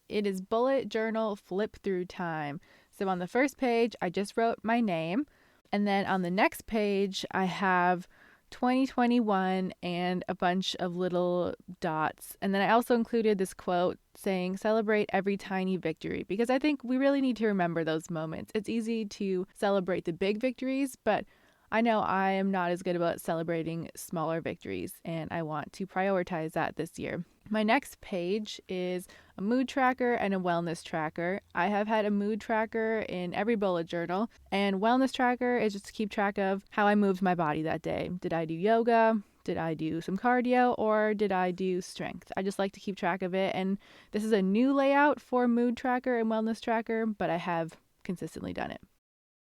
It is bullet journal flip through time. So on the first page, I just wrote my name. And then on the next page, I have 2021 and a bunch of little dots. And then I also included this quote saying, celebrate every tiny victory, because I think we really need to remember those moments. It's easy to celebrate the big victories, but I know I am not as good about celebrating smaller victories, and I want to prioritize that this year. My next page is a mood tracker and a wellness tracker. I have had a mood tracker in every bullet journal, and wellness tracker is just to keep track of how I moved my body that day. Did I do yoga? Did I do some cardio, or did I do strength? I just like to keep track of it, and this is a new layout for mood tracker and wellness tracker, but I have consistently done it.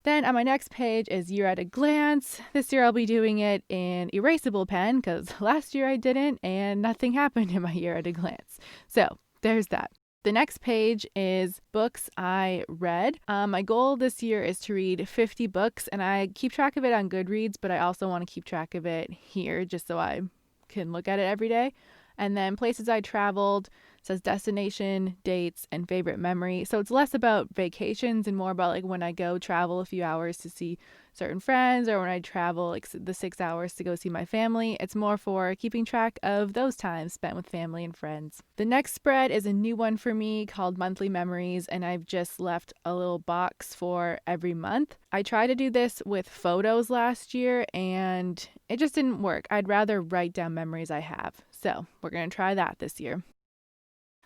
Then on my next page is year at a glance. This year I'll be doing it in erasable pen because last year I didn't and nothing happened in my year at a glance. So there's that. The next page is books I read. My goal this year is to read 50 books, and I keep track of it on Goodreads, but I also want to keep track of it here just so I can look at it every day. And then places I traveled, says destination, dates, and favorite memory. So it's less about vacations and more about like when I go travel a few hours to see certain friends, or when I travel like the 6 hours to go see my family. It's more for keeping track of those times spent with family and friends. The next spread is a new one for me called Monthly Memories, and I've just left a little box for every month. I tried to do this with photos last year and it just didn't work. I'd rather write down memories I have. So we're going to try that this year.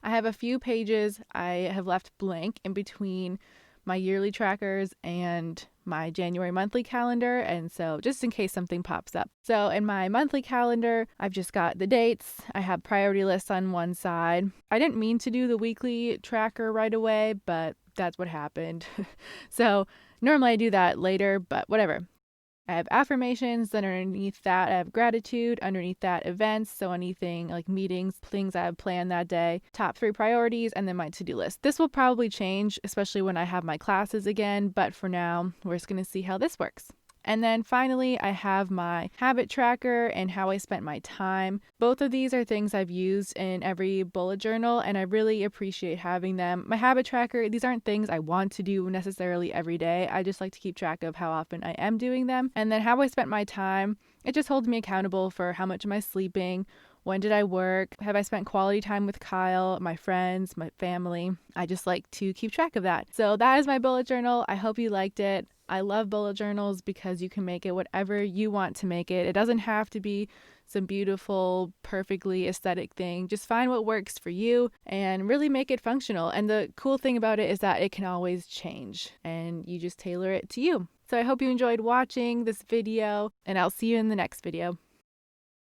I have a few pages I have left blank in between my yearly trackers and my January monthly calendar, and so just in case something pops up. So in my monthly calendar, I've just got the dates. I have priority lists on one side. I didn't mean to do the weekly tracker right away, but that's what happened. So normally I do that later, but whatever. I have affirmations, then underneath that I have gratitude, underneath that events, so anything like meetings, things I have planned that day, top 3 priorities, and then my to-do list. This will probably change, especially when I have my classes again, but for now, we're just going to see how this works. And then finally, I have my habit tracker and how I spent my time. Both of these are things I've used in every bullet journal, and I really appreciate having them. My habit tracker, these aren't things I want to do necessarily every day. I just like to keep track of how often I am doing them. And then how I spent my time, it just holds me accountable for how much am I sleeping, when did I work, have I spent quality time with Kyle, my friends, my family. I just like to keep track of that. So that is my bullet journal. I hope you liked it. I love bullet journals because you can make it whatever you want to make it. It doesn't have to be some beautiful, perfectly aesthetic thing. Just find what works for you and really make it functional. And the cool thing about it is that it can always change and you just tailor it to you. So I hope you enjoyed watching this video, and I'll see you in the next video.